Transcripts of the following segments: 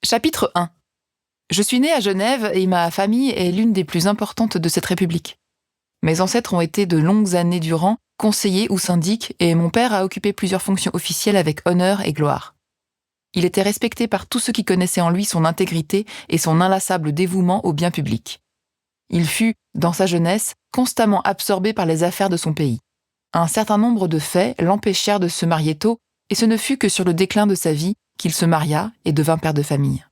Chapitre 1. Je suis née à Genève et ma famille est l'une des plus importantes de cette république. Mes ancêtres ont été de longues années durant conseillers ou syndics et mon père a occupé plusieurs fonctions officielles avec honneur et gloire. Il était respecté par tous ceux qui connaissaient en lui son intégrité et son inlassable dévouement au bien public. Il fut, dans sa jeunesse, constamment absorbé par les affaires de son pays. Un certain nombre de faits l'empêchèrent de se marier tôt et ce ne fut que sur le déclin de sa vie qu'il se maria et devint père de famille.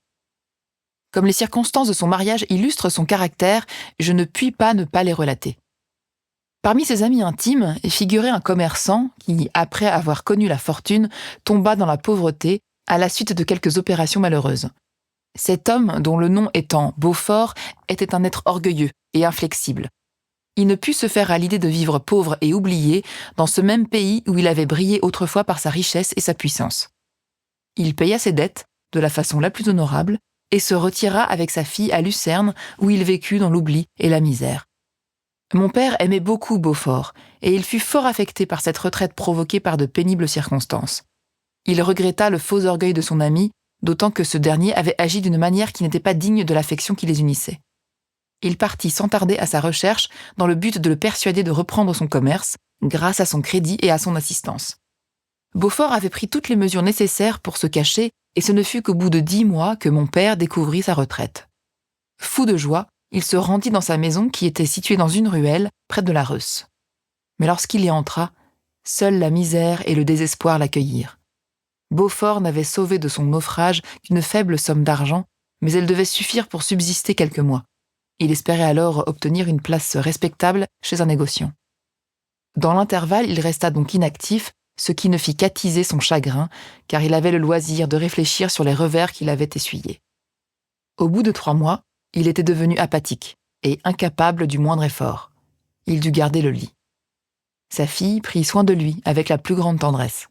Comme les circonstances de son mariage illustrent son caractère, je ne puis pas ne pas les relater. Parmi ses amis intimes figurait un commerçant qui, après avoir connu la fortune, tomba dans la pauvreté à la suite de quelques opérations malheureuses. Cet homme, dont le nom étant Beaufort, était un être orgueilleux et inflexible. Il ne put se faire à l'idée de vivre pauvre et oublié dans ce même pays où il avait brillé autrefois par sa richesse et sa puissance. Il paya ses dettes de la façon la plus honorable et se retira avec sa fille à Lucerne où il vécut dans l'oubli et la misère. Mon père aimait beaucoup Beaufort et il fut fort affecté par cette retraite provoquée par de pénibles circonstances. Il regretta le faux orgueil de son ami, d'autant que ce dernier avait agi d'une manière qui n'était pas digne de l'affection qui les unissait. Il partit sans tarder à sa recherche dans le but de le persuader de reprendre son commerce, grâce à son crédit et à son assistance. Beaufort avait pris toutes les mesures nécessaires pour se cacher et ce ne fut qu'au bout de 10 mois que mon père découvrit sa retraite. Fou de joie, il se rendit dans sa maison qui était située dans une ruelle près de la Reuss. Mais lorsqu'il y entra, seule la misère et le désespoir l'accueillirent. Beaufort n'avait sauvé de son naufrage qu'une faible somme d'argent, mais elle devait suffire pour subsister quelques mois. Il espérait alors obtenir une place respectable chez un négociant. Dans l'intervalle, il resta donc inactif, ce qui ne fit qu'attiser son chagrin, car il avait le loisir de réfléchir sur les revers qu'il avait essuyés. Au bout de 3 mois, il était devenu apathique et incapable du moindre effort. Il dut garder le lit. Sa fille prit soin de lui avec la plus grande tendresse.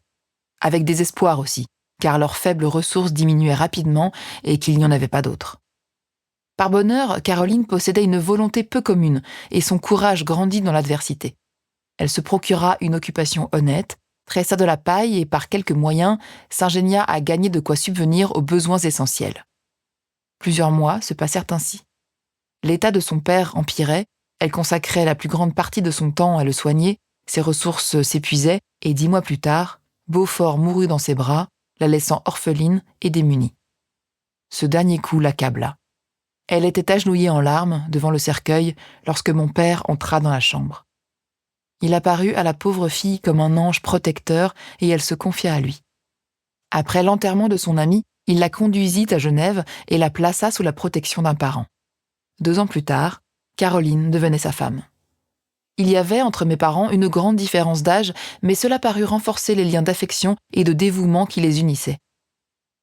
Avec désespoir aussi, car leurs faibles ressources diminuaient rapidement et qu'il n'y en avait pas d'autres. Par bonheur, Caroline possédait une volonté peu commune et son courage grandit dans l'adversité. Elle se procura une occupation honnête, tressa de la paille et par quelques moyens s'ingénia à gagner de quoi subvenir aux besoins essentiels. Plusieurs mois se passèrent ainsi. L'état de son père empirait, elle consacrait la plus grande partie de son temps à le soigner, ses ressources s'épuisaient et 10 mois plus tard, Beaufort mourut dans ses bras, la laissant orpheline et démunie. Ce dernier coup l'accabla. Elle était agenouillée en larmes devant le cercueil lorsque mon père entra dans la chambre. Il apparut à la pauvre fille comme un ange protecteur et elle se confia à lui. Après l'enterrement de son ami, il la conduisit à Genève et la plaça sous la protection d'un parent. 2 ans plus tard, Caroline devenait sa femme. Il y avait entre mes parents une grande différence d'âge, mais cela parut renforcer les liens d'affection et de dévouement qui les unissaient.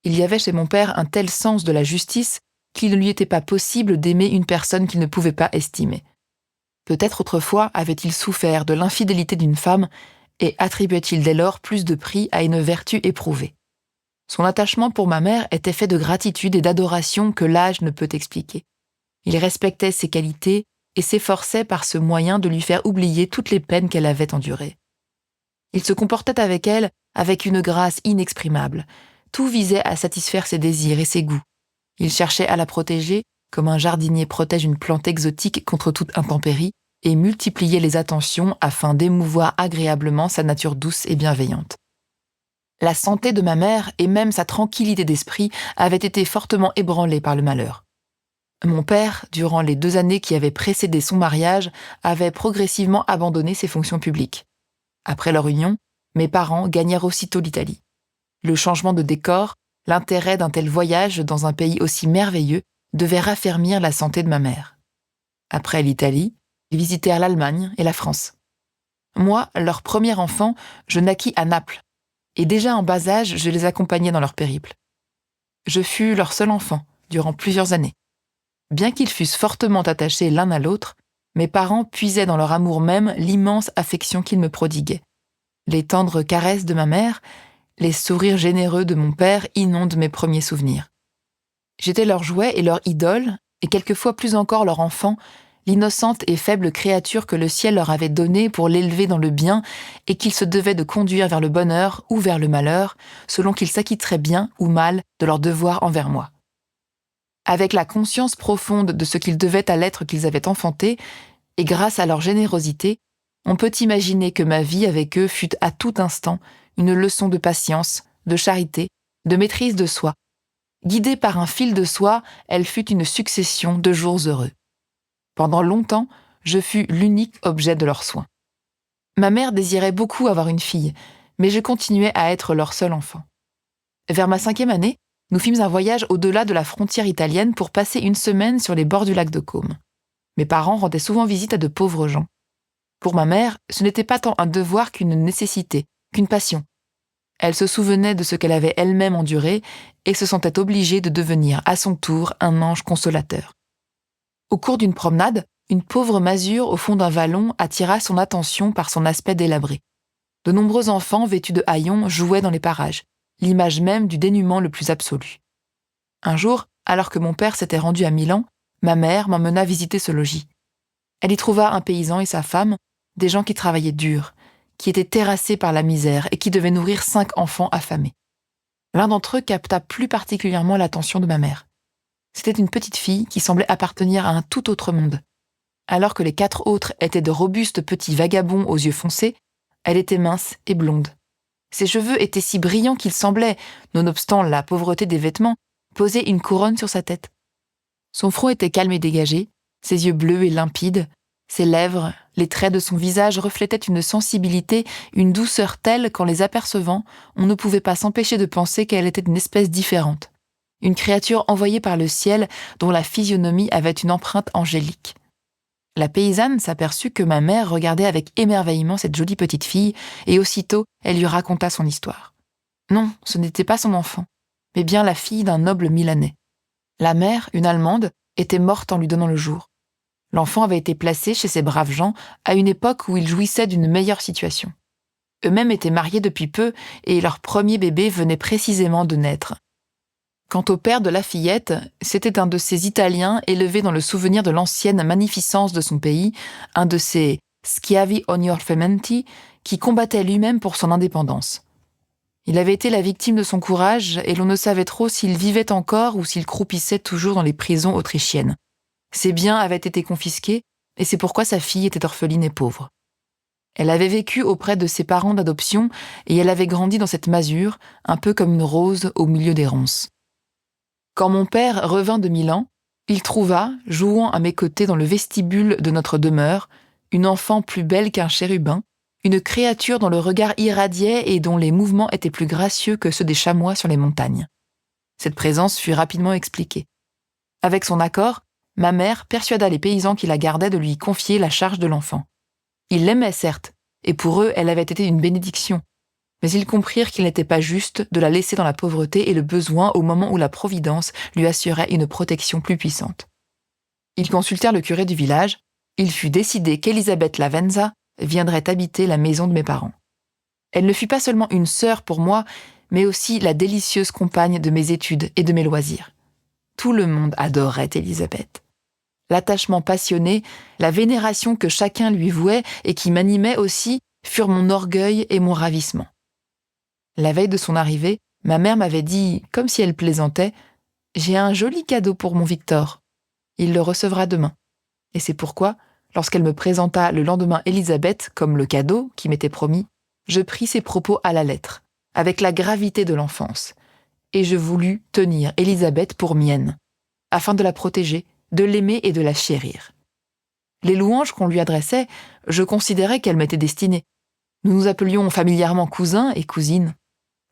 Il y avait chez mon père un tel sens de la justice qu'il ne lui était pas possible d'aimer une personne qu'il ne pouvait pas estimer. Peut-être autrefois avait-il souffert de l'infidélité d'une femme et attribuait-il dès lors plus de prix à une vertu éprouvée. Son attachement pour ma mère était fait de gratitude et d'adoration que l'âge ne peut expliquer. Il respectait ses qualités et s'efforçait par ce moyen de lui faire oublier toutes les peines qu'elle avait endurées. Il se comportait avec elle avec une grâce inexprimable. Tout visait à satisfaire ses désirs et ses goûts. Il cherchait à la protéger, comme un jardinier protège une plante exotique contre toute intempérie, et multipliait les attentions afin d'émouvoir agréablement sa nature douce et bienveillante. La santé de ma mère et même sa tranquillité d'esprit avaient été fortement ébranlées par le malheur. Mon père, durant les 2 années qui avaient précédé son mariage, avait progressivement abandonné ses fonctions publiques. Après leur union, mes parents gagnèrent aussitôt l'Italie. Le changement de décor, l'intérêt d'un tel voyage dans un pays aussi merveilleux devait raffermir la santé de ma mère. Après l'Italie, ils visitèrent l'Allemagne et la France. Moi, leur premier enfant, je naquis à Naples, et déjà en bas âge, je les accompagnais dans leur périple. Je fus leur seul enfant durant plusieurs années. Bien qu'ils fussent fortement attachés l'un à l'autre, mes parents puisaient dans leur amour même l'immense affection qu'ils me prodiguaient. Les tendres caresses de ma mère, les sourires généreux de mon père inondent mes premiers souvenirs. J'étais leur jouet et leur idole, et quelquefois plus encore leur enfant, l'innocente et faible créature que le ciel leur avait donnée pour l'élever dans le bien et qu'ils se devaient de conduire vers le bonheur ou vers le malheur, selon qu'ils s'acquitteraient bien ou mal de leur devoir envers moi. Avec la conscience profonde de ce qu'ils devaient à l'être qu'ils avaient enfanté, et grâce à leur générosité, on peut imaginer que ma vie avec eux fut à tout instant une leçon de patience, de charité, de maîtrise de soi. Guidée par un fil de soie, elle fut une succession de jours heureux. Pendant longtemps, je fus l'unique objet de leurs soins. Ma mère désirait beaucoup avoir une fille, mais je continuais à être leur seul enfant. Vers ma 5e année, nous fîmes un voyage au-delà de la frontière italienne pour passer une semaine sur les bords du lac de Caume. Mes parents rendaient souvent visite à de pauvres gens. Pour ma mère, ce n'était pas tant un devoir qu'une nécessité, qu'une passion. Elle se souvenait de ce qu'elle avait elle-même enduré et se sentait obligée de devenir à son tour un ange consolateur. Au cours d'une promenade, une pauvre masure au fond d'un vallon attira son attention par son aspect délabré. De nombreux enfants vêtus de haillons jouaient dans les parages, l'image même du dénuement le plus absolu. Un jour, alors que mon père s'était rendu à Milan, ma mère m'emmena visiter ce logis. Elle y trouva un paysan et sa femme, des gens qui travaillaient dur, qui étaient terrassés par la misère et qui devaient nourrir 5 enfants affamés. L'un d'entre eux capta plus particulièrement l'attention de ma mère. C'était une petite fille qui semblait appartenir à un tout autre monde. Alors que les 4 autres étaient de robustes petits vagabonds aux yeux foncés, elle était mince et blonde. Ses cheveux étaient si brillants qu'ils semblaient, nonobstant la pauvreté des vêtements, poser une couronne sur sa tête. Son front était calme et dégagé, ses yeux bleus et limpides, ses lèvres, les traits de son visage reflétaient une sensibilité, une douceur telle qu'en les apercevant, on ne pouvait pas s'empêcher de penser qu'elle était d'une espèce différente. Une créature envoyée par le ciel dont la physionomie avait une empreinte angélique. La paysanne s'aperçut que ma mère regardait avec émerveillement cette jolie petite fille, et aussitôt elle lui raconta son histoire. Non, ce n'était pas son enfant, mais bien la fille d'un noble Milanais. La mère, une Allemande, était morte en lui donnant le jour. L'enfant avait été placé chez ces braves gens à une époque où ils jouissaient d'une meilleure situation. Eux-mêmes étaient mariés depuis peu et leur premier bébé venait précisément de naître. Quant au père de la fillette, c'était un de ces Italiens élevés dans le souvenir de l'ancienne magnificence de son pays, un de ces schiavi ognorfementi qui combattait lui-même pour son indépendance. Il avait été la victime de son courage et l'on ne savait trop s'il vivait encore ou s'il croupissait toujours dans les prisons autrichiennes. Ses biens avaient été confisqués et c'est pourquoi sa fille était orpheline et pauvre. Elle avait vécu auprès de ses parents d'adoption et elle avait grandi dans cette masure, un peu comme une rose au milieu des ronces. Quand mon père revint de Milan, il trouva, jouant à mes côtés dans le vestibule de notre demeure, une enfant plus belle qu'un chérubin, une créature dont le regard irradiait et dont les mouvements étaient plus gracieux que ceux des chamois sur les montagnes. Cette présence fut rapidement expliquée. Avec son accord, ma mère persuada les paysans qui la gardaient de lui confier la charge de l'enfant. Ils l'aimaient certes, et pour eux elle avait été une bénédiction, mais ils comprirent qu'il n'était pas juste de la laisser dans la pauvreté et le besoin au moment où la Providence lui assurait une protection plus puissante. Ils consultèrent le curé du village, il fut décidé qu'Elisabeth Lavenza viendrait habiter la maison de mes parents. Elle ne fut pas seulement une sœur pour moi, mais aussi la délicieuse compagne de mes études et de mes loisirs. Tout le monde adorait Elisabeth. L'attachement passionné, la vénération que chacun lui vouait et qui m'animait aussi, furent mon orgueil et mon ravissement. La veille de son arrivée, ma mère m'avait dit, comme si elle plaisantait, « J'ai un joli cadeau pour mon Victor. Il le recevra demain. » Et c'est pourquoi, lorsqu'elle me présenta le lendemain Elisabeth comme le cadeau qui m'était promis, je pris ses propos à la lettre, avec la gravité de l'enfance, et je voulus tenir Elisabeth pour mienne, afin de la protéger, de l'aimer et de la chérir. Les louanges qu'on lui adressait, je considérais qu'elles m'étaient destinées. Nous nous appelions familièrement cousins et cousines.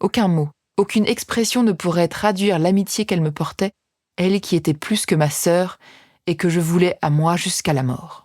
Aucun mot, aucune expression ne pourrait traduire l'amitié qu'elle me portait, elle qui était plus que ma sœur et que je voulais à moi jusqu'à la mort.